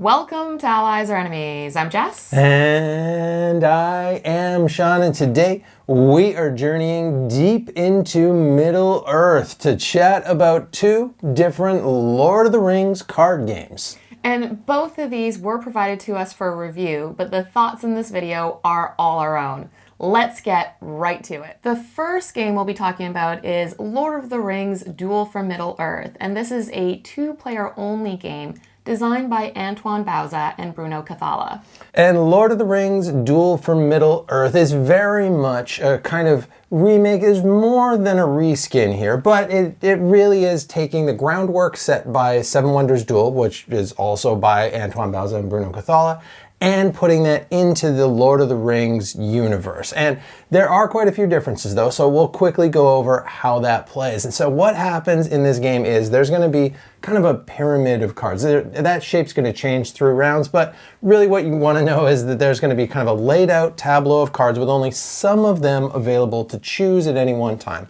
Welcome to Allies or Enemies. I'm Jess. And I am Sean, and today we are journeying deep into Middle Earth to chat about two different Lord of the Rings card games. And both of these were provided to us for review, but the thoughts in this video are all our own. Let's get right to it. The first game we'll be talking about is Lord of the Rings Duel for Middle Earth, and this is a two-player only game designed by Antoine Bauza and Bruno Cathala. And Lord of the Rings Duel for Middle Earth is very much a kind of remake. Is more than a reskin here, but it really is taking the groundwork set by Seven Wonders Duel, which is also by Antoine Bauza and Bruno Cathala, and putting that into the Lord of the Rings universe. And there are quite a few differences though, so we'll quickly go over how that plays. And so what happens in this game is there's going to be kind of a pyramid of cards. That shape's going to change through rounds, but really what you want to know is that there's going to be kind of a laid out tableau of cards with only some of them available to choose at any one time.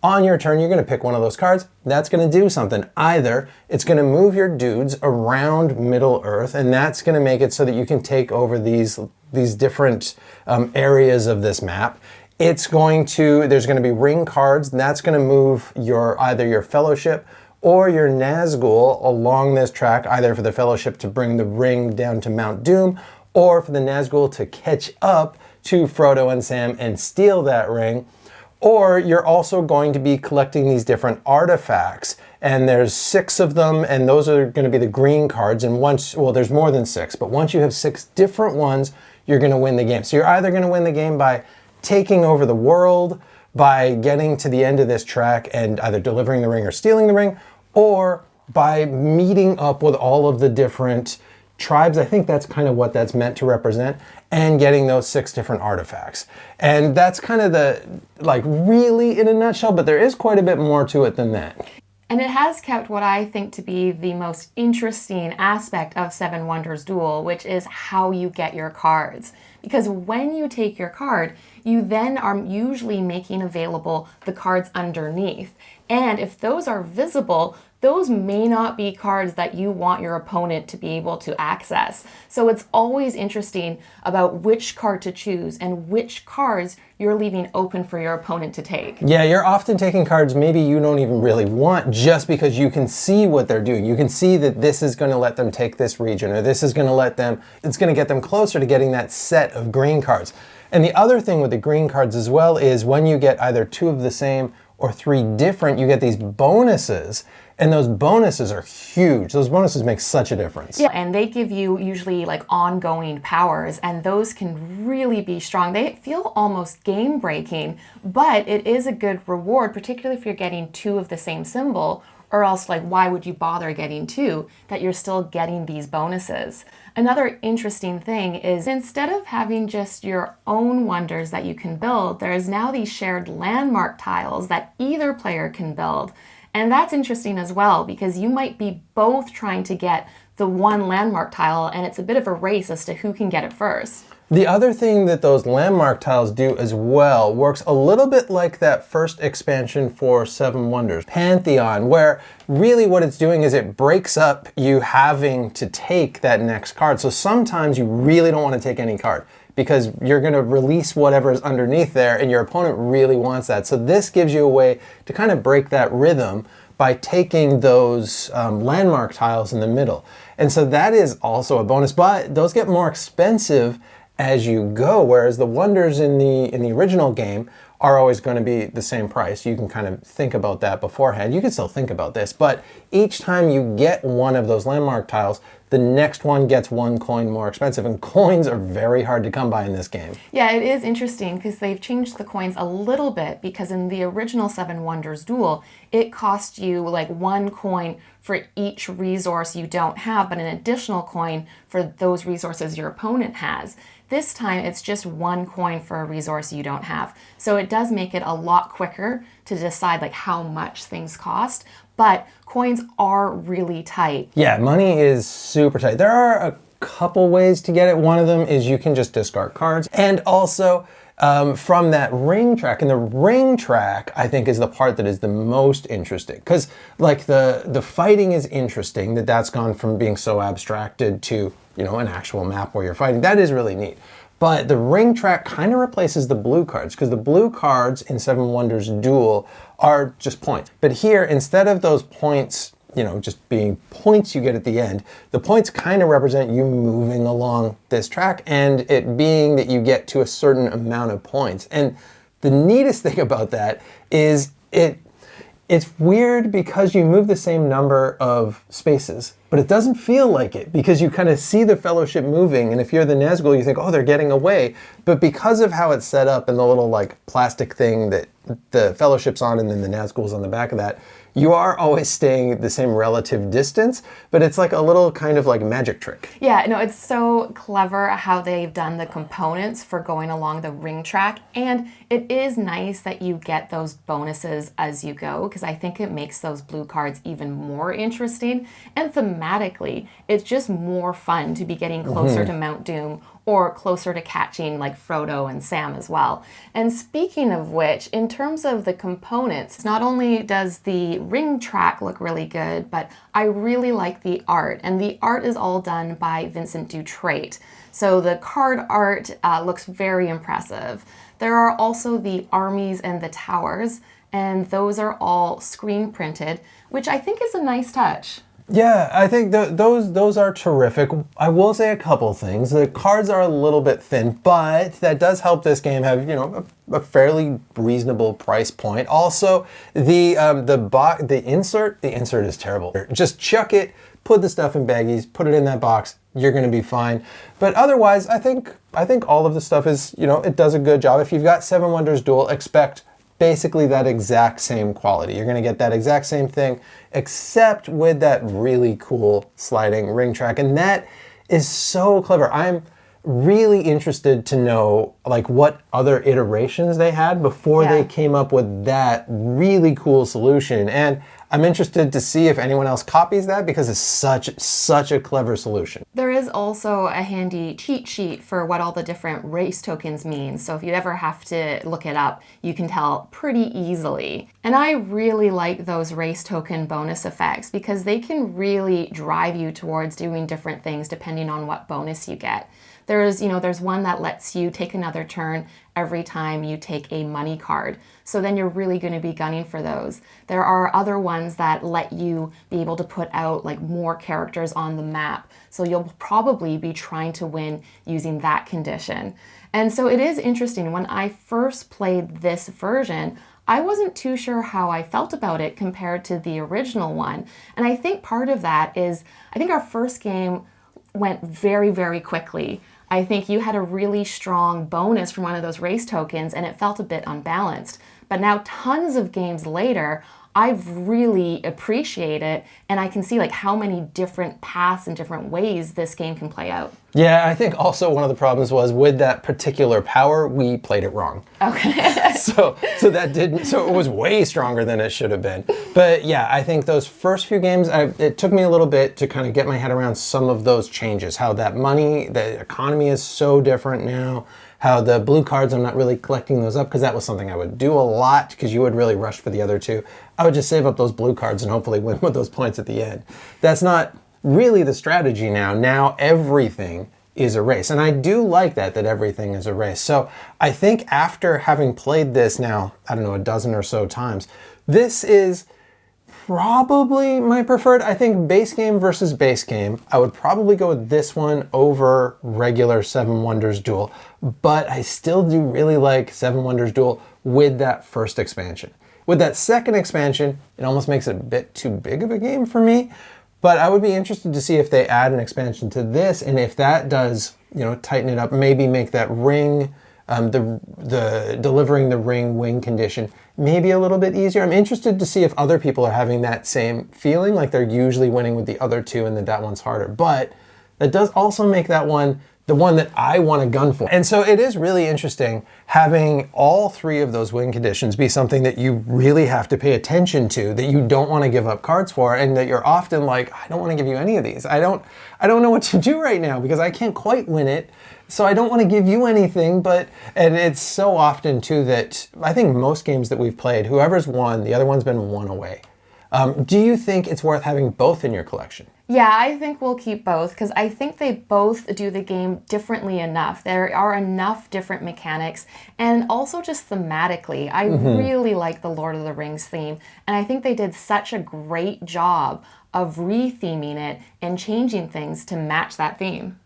On your turn, you're going to pick one of those cards. That's going to do something. Either it's going to move your dudes around Middle Earth, and that's going to make it so that you can take over these different areas of this map. There's going to be ring cards, and that's going to move either your Fellowship or your Nazgul along this track, either for the Fellowship to bring the ring down to Mount Doom, or for the Nazgul to catch up to Frodo and Sam and steal that ring. Or you're also going to be collecting these different artifacts, and there's 6 of them, and those are going to be the green cards. And there's more than 6, but once you have 6 different ones, you're going to win the game. So you're either going to win the game by taking over the world, by getting to the end of this track and either delivering the ring or stealing the ring, or by meeting up with all of the different tribes. I think that's kind of what that's meant to represent, and getting those 6 different artifacts. And that's kind of really in a nutshell, but there is quite a bit more to it than that. And it has kept what I think to be the most interesting aspect of Seven Wonders Duel, which is how you get your cards. Because when you take your card, you then are usually making available the cards underneath. And if those are visible, those may not be cards that you want your opponent to be able to access. So it's always interesting about which card to choose and which cards you're leaving open for your opponent to take. Yeah, you're often taking cards maybe you don't even really want, just because you can see what they're doing. You can see that this is going to let them take this region, or this is going to it's going to get them closer to getting that set of green cards. And the other thing with the green cards as well is when you get either 2 of the same or 3 different, you get these bonuses. And those bonuses are huge. Those bonuses make such a difference. Yeah, and they give you usually ongoing powers, and those can really be strong. They feel almost game breaking, but it is a good reward, particularly if you're getting 2 of the same symbol, or else why would you bother getting 2, that you're still getting these bonuses. Another interesting thing is instead of having just your own wonders that you can build, there is now these shared landmark tiles that either player can build. And that's interesting as well, because you might be both trying to get the one landmark tile, and it's a bit of a race as to who can get it first. The other thing that those landmark tiles do as well works a little bit like that first expansion for Seven Wonders, Pantheon, where really what it's doing is it breaks up you having to take that next card. So sometimes you really don't want to take any card, because you're going to release whatever is underneath there, and your opponent really wants that. So this gives you a way to kind of break that rhythm by taking those landmark tiles in the middle. And so that is also a bonus, but those get more expensive as you go, whereas the wonders in the original game are always going to be the same price. You can kind of think about that beforehand. You can still think about this, but each time you get one of those landmark tiles, the next one gets 1 coin more expensive, and coins are very hard to come by in this game. Yeah, it is interesting because they've changed the coins a little bit, because in the original Seven Wonders Duel, it cost you 1 coin for each resource you don't have, but an additional coin for those resources your opponent has. This time, it's just 1 coin for a resource you don't have. So it does make it a lot quicker to decide how much things cost, but coins are really tight. Yeah, money is super tight. There are a couple ways to get it. One of them is you can just discard cards. And also, from that ring track. And the ring track, I think, is the part that is the most interesting. Because, like, the fighting is interesting, that's gone from being so abstracted to, an actual map where you're fighting. That is really neat. But the ring track kind of replaces the blue cards, because the blue cards in Seven Wonders Duel are just points. But here, instead of those points, just being points you get at the end, the points kind of represent you moving along this track and it being that you get to a certain amount of points. And the neatest thing about that is it's weird because you move the same number of spaces, but it doesn't feel like it because you kind of see the Fellowship moving, and if you're the Nazgul, you think, oh, they're getting away. But because of how it's set up and the little plastic thing that the Fellowship's on and then the Nazgul's on the back of that, you are always staying at the same relative distance, but it's like a little kind of magic trick. Yeah, no, it's so clever how they've done the components for going along the ring track, and it is nice that you get those bonuses as you go, because I think it makes those blue cards even more interesting, and thematically, it's just more fun to be getting closer to Mount Doom or closer to catching Frodo and Sam as well. And speaking of which, in terms of the components, not only does the ring track look really good, but I really like the art. And the art is all done by Vincent Dutrait. So the card art looks very impressive. There are also the armies and the towers, and those are all screen printed, which I think is a nice touch. Yeah, I think those are terrific. I will say a couple things. The cards are a little bit thin, but that does help this game have, a fairly reasonable price point. Also, the insert is terrible. Just chuck it, put the stuff in baggies, put it in that box, you're going to be fine. But otherwise, I think all of the stuff is, it does a good job. If you've got Seven Wonders Duel, expect basically that exact same quality. You're going to get that exact same thing, except with that really cool sliding ring track. And that is so clever. I'm really interested to know what other iterations they had before they came up with that really cool solution. And I'm interested to see if anyone else copies that, because it's such a clever solution. There is also a handy cheat sheet for what all the different race tokens mean. So if you ever have to look it up, you can tell pretty easily. And I really like those race token bonus effects because they can really drive you towards doing different things depending on what bonus you get. There's one that lets you take another turn every time you take a money card. So then you're really going to be gunning for those. There are other ones that let you be able to put out more characters on the map. So you'll probably be trying to win using that condition. And so it is interesting. When I first played this version, I wasn't too sure how I felt about it compared to the original one. And I think part of that is, I think our first game went very, very quickly. I think you had a really strong bonus from one of those race tokens and it felt a bit unbalanced. But now tons of games later, I've really appreciated it, and I can see how many different paths and different ways this game can play out. Yeah, I think also one of the problems was with that particular power, we played it wrong. Okay. so it was way stronger than it should have been. But yeah, I think those first few games, it took me a little bit to kind of get my head around some of those changes, how the economy is so different now, how the blue cards, I'm not really collecting those up because that was something I would do a lot because you would really rush for the other two. I would just save up those blue cards and hopefully win with those points at the end. That's not really the strategy now. Now everything is a race. And I do like that everything is a race. So I think after having played this now, I don't know, a dozen or so times, this is probably my preferred. I think base game versus base game, I would probably go with this one over regular Seven Wonders Duel, but I still do really like Seven Wonders Duel with that first expansion. With that second expansion, it almost makes it a bit too big of a game for me, but I would be interested to see if they add an expansion to this, and if that does, tighten it up, maybe make that ring, the delivering the ring wing condition maybe a little bit easier. I'm interested to see if other people are having that same feeling, like they're usually winning with the other two and that one's harder. But that does also make that one the one that I want to gun for. And so it is really interesting having all three of those win conditions be something that you really have to pay attention to, that you don't want to give up cards for, and that you're often like, I don't want to give you any of these. I don't know what to do right now because I can't quite win it. so I don't want to give you anything, and it's so often too that I think most games that we've played, whoever's won, the other one's been one away. Do you think it's worth having both in your collection? Yeah, I think we'll keep both because I think they both do the game differently enough. There are enough different mechanics and also just thematically. I really like the Lord of the Rings theme, and I think they did such a great job of re-theming it and changing things to match that theme.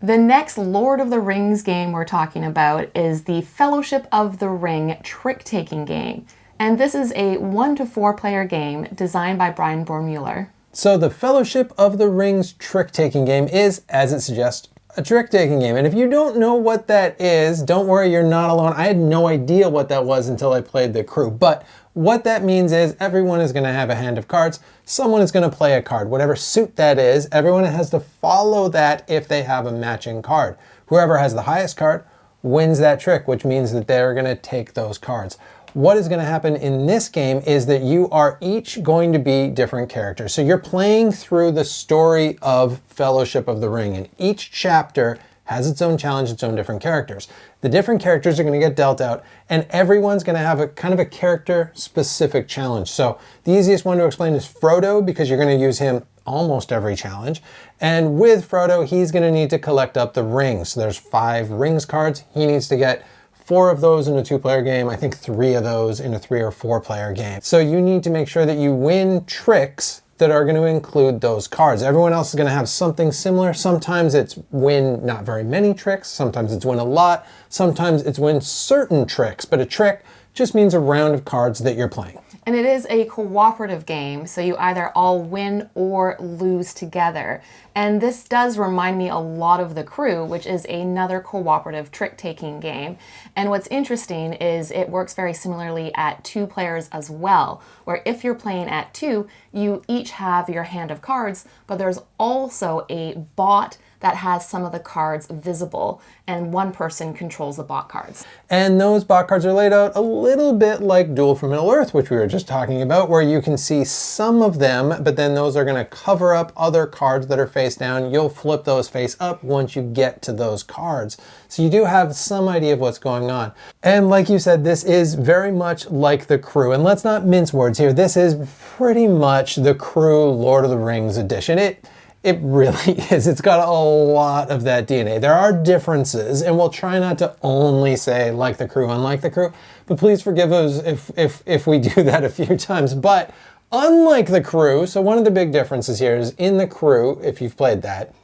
The next Lord of the Rings game we're talking about is the Fellowship of the Ring trick-taking game. And this is a 1 to 4 player game designed by Bryan Bornmueller. So the Fellowship of the Rings trick-taking game is, as it suggests, a trick-taking game. And if you don't know what that is, don't worry, you're not alone. I had no idea what that was until I played the crew. But what that means is everyone is going to have a hand of cards. Someone is going to play a card. Whatever suit that is, everyone has to follow that if they have a matching card. Whoever has the highest card wins that trick, which means that they're going to take those cards. What is going to happen in this game is that you are each going to be different characters. So you're playing through the story of Fellowship of the Ring, and each chapter has its own challenge, its own different characters. The different characters are going to get dealt out, and everyone's going to have a kind of a character-specific challenge. So the easiest one to explain is Frodo, because you're going to use him almost every challenge. And with Frodo, he's going to need to collect up the rings. So there's 5 rings cards. He needs to get 4 of those in a 2-player game, I think 3 of those in a 3 or 4-player game. So you need to make sure that you win tricks that are going to include those cards. Everyone else is going to have something similar. Sometimes it's win not very many tricks, sometimes it's win a lot, sometimes it's win certain tricks, but a trick just means a round of cards that you're playing. And it is a cooperative game, so you either all win or lose together. And this does remind me a lot of The Crew, which is another cooperative trick-taking game. And what's interesting is it works very similarly at 2 players as well, where if you're playing at 2, you each have your hand of cards, but there's also a bot that has some of the cards visible, and one person controls the bot cards. And those bot cards are laid out a little bit like Duel for Middle Earth, which we were just talking about, where you can see some of them, but then those are going to cover up other cards that are face down. You'll flip those face up once you get to those cards. So you do have some idea of what's going on. And like you said, this is very much like The Crew. And let's not mince words here. This is pretty much The Crew Lord of the Rings edition. It really is. It's got a lot of that DNA. There are differences, and we'll try not to only say like The Crew, unlike The Crew, but please forgive us if we do that a few times. But unlike The Crew, so one of the big differences here is in The Crew, if you've played that,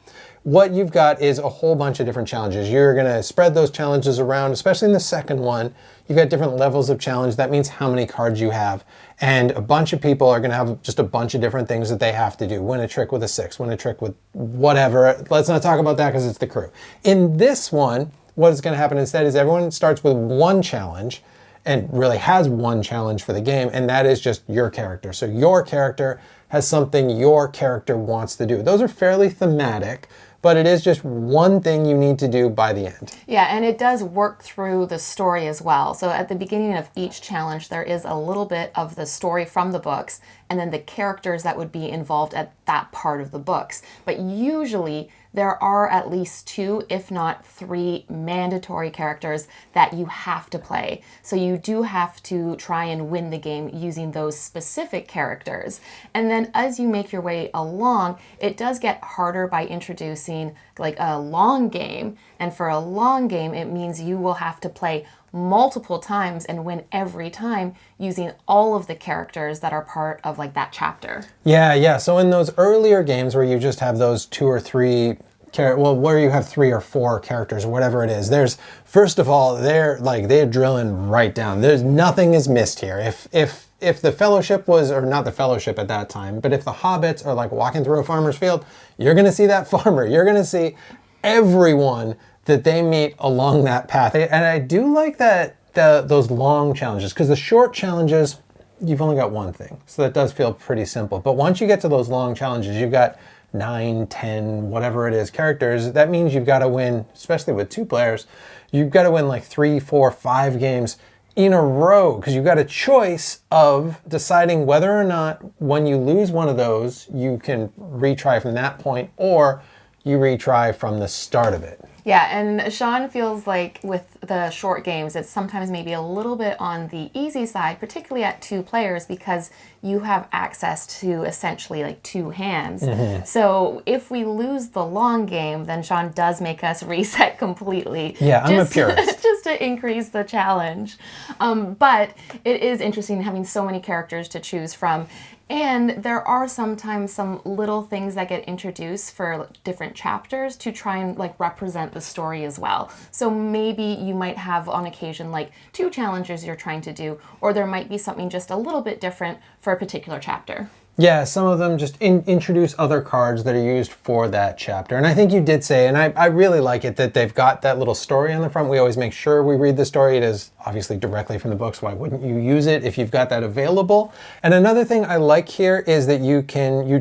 what you've got is a whole bunch of different challenges. You're going to spread those challenges around, especially in the second one. You've got different levels of challenge. That means how many cards you have. And a bunch of people are going to have just a bunch of different things that they have to do. Win a trick with a 6, win a trick with whatever. Let's not talk about that because it's The Crew. In this one, what is going to happen instead is everyone starts with one challenge and really has one challenge for the game, and that is just your character. So your character has something your character wants to do. Those are fairly thematic, but it is just one thing you need to do by the end. Yeah, and it does work through the story as well. So at the beginning of each challenge, there is a little bit of the story from the books, and then the characters that would be involved at that part of the books. But usually there are at least 2, if not 3, mandatory characters that you have to play. So you do have to try and win the game using those specific characters. And then as you make your way along, it does get harder by introducing like a long game. And for a long game, it means you will have to play multiple times and win every time using all of the characters that are part of like that chapter. Yeah. So in those earlier games where you just have those 2 or 3 where you have 3 or 4 characters or whatever it is, there's, first of all, they're drilling right down. There's nothing is missed here. If the Fellowship was, or not the Fellowship at that time, but if the hobbits are like walking through a farmer's field, you're going to see that farmer. You're going to see everyone that they meet along that path. And I do like that those long challenges, because the short challenges, you've only got one thing. So that does feel pretty simple. But once you get to those long challenges, you've got 9, 10, whatever it is, characters. That means you've got to win, especially with 2 players, you've got to win like 3, 4, 5 games in a row, because you've got a choice of deciding whether or not when you lose one of those, you can retry from that point, or you retry from the start of it. Yeah, and Sean feels like with the short games, it's sometimes maybe a little bit on the easy side, particularly at 2 players, because you have access to essentially like 2 hands. So if we lose the long game, then Sean does make us reset completely. Yeah, I'm a purist. Just to increase the challenge. But it is interesting having so many characters to choose from. And there are sometimes some little things that get introduced for different chapters to try and like represent the story as well. So maybe you might have on occasion like 2 challenges you're trying to do, or there might be something just a little bit different for a particular chapter. Yeah, some of them just introduce other cards that are used for that chapter. And I think you did say, and I really like it, that they've got that little story on the front. We always make sure we read the story. It is obviously directly from the books. Why wouldn't you use it if you've got that available? And another thing I like here is that you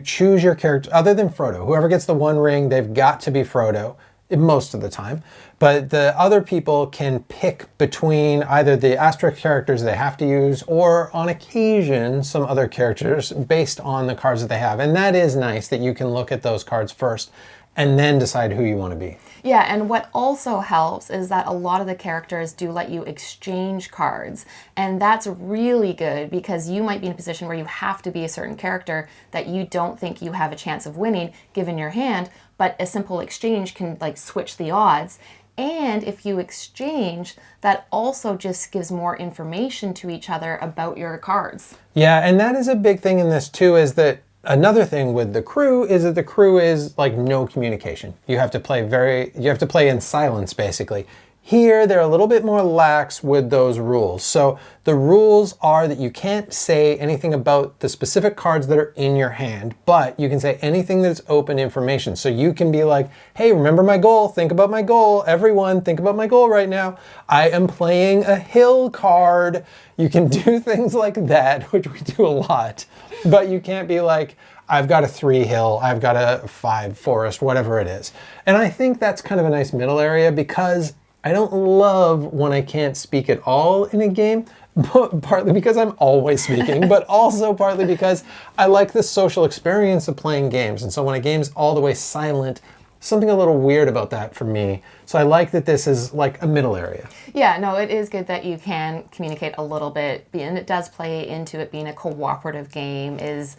choose your character, other than Frodo. Whoever gets the 1 ring, they've got to be Frodo most of the time. But the other people can pick between either the asterisk characters they have to use or on occasion some other characters based on the cards that they have. And that is nice that you can look at those cards first and then decide who you want to be. Yeah, and what also helps is that a lot of the characters do let you exchange cards. And that's really good because you might be in a position where you have to be a certain character that you don't think you have a chance of winning given your hand, but a simple exchange can like switch the odds. And if you exchange, that also just gives more information to each other about your cards. Yeah, and that is a big thing in this too, is that another thing with the crew is that the crew is like no communication. You have to play in silence basically. Here, they're a little bit more lax with those rules. So the rules are that you can't say anything about the specific cards that are in your hand, but you can say anything that's open information. So you can be like, hey, remember my goal, think about my goal. Everyone, think about my goal right now. I am playing a hill card. You can do things like that, which we do a lot, but you can't be like, I've got a 3 hill, I've got a 5 forest, whatever it is. And I think that's kind of a nice middle area because I don't love when I can't speak at all in a game, but partly because I'm always speaking, but also partly because I like the social experience of playing games. And so when a game's all the way silent, something a little weird about that for me. So I like that this is like a middle area. Yeah, no, it is good that you can communicate a little bit, and it does play into it being a cooperative game, is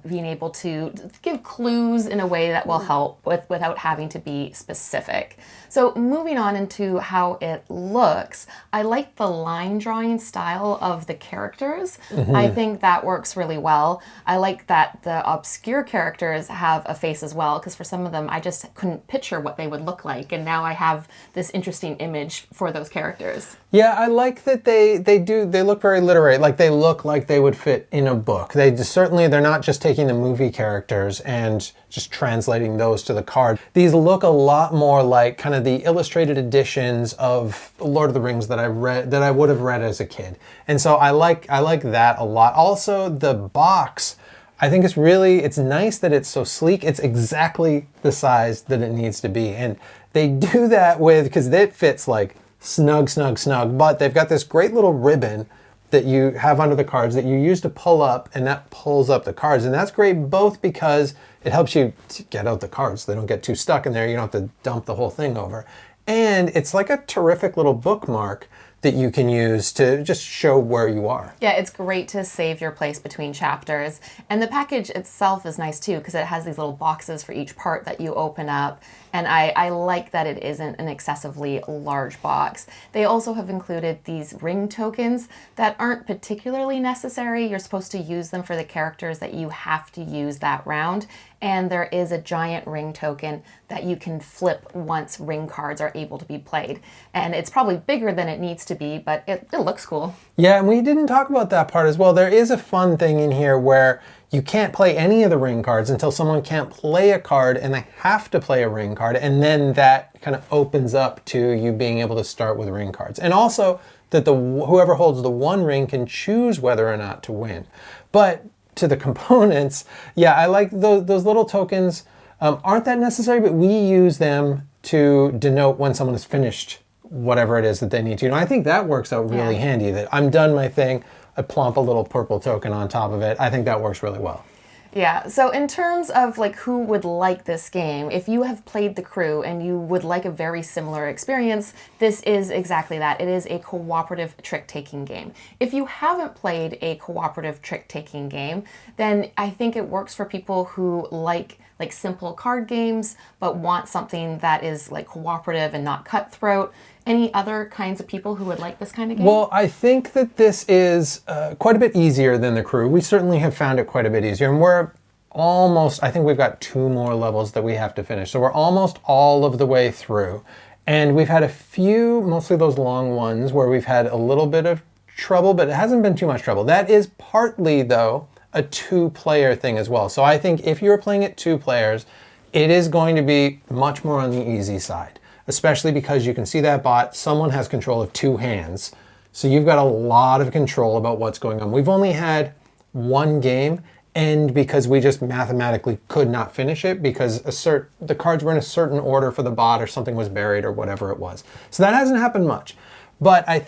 being able to give clues in a way that will help without having to be specific. So moving on into how it looks, I like the line drawing style of the characters. I think that works really well. I like that the obscure characters have a face as well, because for some of them I just couldn't picture what they would look like, and now I have this interesting image for those characters. Yeah, I like that they look very literary, like they look like they would fit in a book. They're not just taking the movie characters and just translating those to the card. These look a lot more like kind of the illustrated editions of Lord of the Rings that I would have read as a kid. And so I like that a lot. Also, the box, I think it's nice that it's so sleek. It's exactly the size that it needs to be. And they do that because it fits like snug, but they've got this great little ribbon that you have under the cards that you use to pull up, and that pulls up the cards. And that's great both because it helps you to get out the cards so they don't get too stuck in there. You don't have to dump the whole thing over. And it's like a terrific little bookmark that you can use to just show where you are. Yeah, it's great to save your place between chapters. And the package itself is nice too, because it has these little boxes for each part that you open up. And I like that it isn't an excessively large box. They also have included these ring tokens that aren't particularly necessary. You're supposed to use them for the characters that you have to use that round. And there is a giant ring token that you can flip once ring cards are able to be played. And it's probably bigger than it needs to be, but it looks cool. Yeah, and we didn't talk about that part as well. There is a fun thing in here where you can't play any of the ring cards until someone can't play a card and they have to play a ring card, and then that kind of opens up to you being able to start with ring cards. And also that whoever holds the 1 ring can choose whether or not to win. But to the components, yeah, I like those little tokens. Aren't that necessary, but we use them to denote when someone has finished whatever it is that they need to. And I think that works out really handy, that I'm done my thing, I plomp a little purple token on top of it. I think that works really well. Yeah, so in terms of like who would like this game, if you have played The Crew and you would like a very similar experience, this is exactly that. It is a cooperative trick-taking game. If you haven't played a cooperative trick-taking game, then I think it works for people who like simple card games but want something that is like cooperative and not cutthroat. Any other kinds of people who would like this kind of game? Well, I think that this is quite a bit easier than The Crew. We certainly have found it quite a bit easier, and we're almost, I think we've got 2 more levels that we have to finish. So we're almost all of the way through. And we've had a few, mostly those long ones, where we've had a little bit of trouble, but it hasn't been too much trouble. That is partly, though, a 2-player thing as well. So I think if you're playing it 2 players, it is going to be much more on the easy side, especially because you can see that bot, someone has control of 2 hands. So you've got a lot of control about what's going on. We've only had 1 game, and because we just mathematically could not finish it because the cards were in a certain order for the bot, or something was buried, or whatever it was. So that hasn't happened much. But I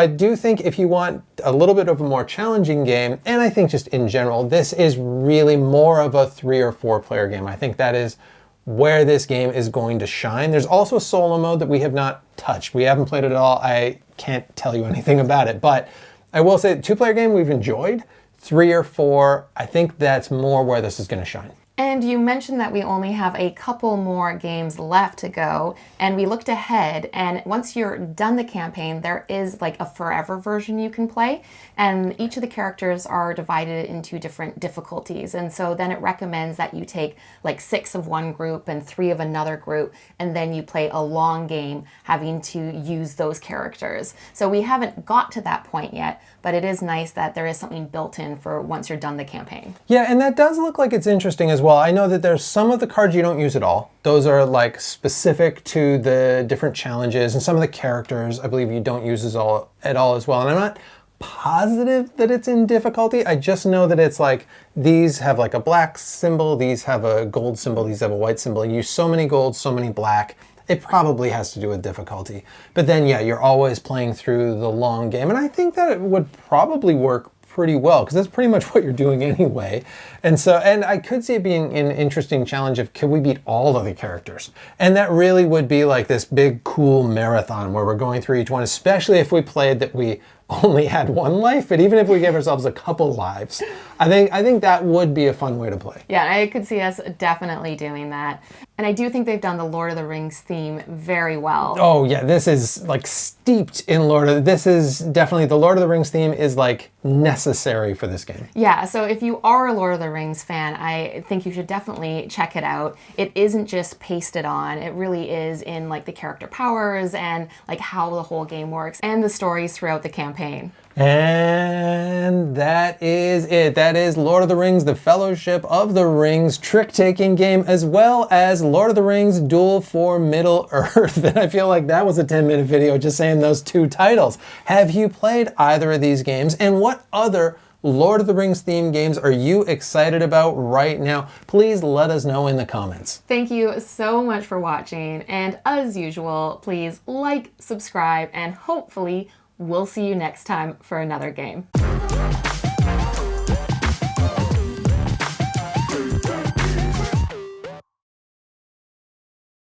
do think if you want a little bit of a more challenging game, and I think just in general, this is really more of a 3 or 4 player game. I think that is where this game is going to shine. There's also a solo mode that we have not touched. We haven't played it at all. I can't tell you anything about it, but I will say 2-player game we've enjoyed. 3 or 4, I think that's more where this is going to shine. And you mentioned that we only have a couple more games left to go, and we looked ahead, and once you're done the campaign, there is like a forever version you can play, and each of the characters are divided into different difficulties, and so then it recommends that you take like 6 of one group and 3 of another group, and then you play a long game having to use those characters. So we haven't got to that point yet, but it is nice that there is something built in for once you're done the campaign. Yeah, and that does look like it's interesting as well. I know that there's some of the cards you don't use at all. Those are like specific to the different challenges, and some of the characters I believe you don't use at all as well. And I'm not positive that it's in difficulty. I just know that it's like these have like a black symbol, these have a gold symbol, these have a white symbol. You use so many gold, so many black. It probably has to do with difficulty. But then, yeah, you're always playing through the long game. And I think that it would probably work pretty well, because that's pretty much what you're doing anyway. And I could see it being an interesting challenge of, can we beat all of the characters? And that really would be like this big, cool marathon where we're going through each one, especially if we played that we only had 1 life, but even if we gave ourselves a couple lives, I think that would be a fun way to play. Yeah, I could see us definitely doing that. And I do think they've done the Lord of the Rings theme very well. Oh yeah, this is like steeped in this is definitely, the Lord of the Rings theme is like necessary for this game. Yeah, so if you are a Lord of the Rings fan, I think you should definitely check it out. It isn't just pasted on, it really is in like the character powers and like how the whole game works and the stories throughout the campaign. And that is it. That is Lord of the Rings, The Fellowship of the Rings trick-taking game, as well as Lord of the Rings Duel for Middle Earth. And I feel like that was a 10-minute video just saying those 2 titles. Have you played either of these games? And what other Lord of the Rings themed games are you excited about right now? Please let us know in the comments. Thank you so much for watching. And as usual, please like, subscribe, and hopefully we'll see you next time for another game.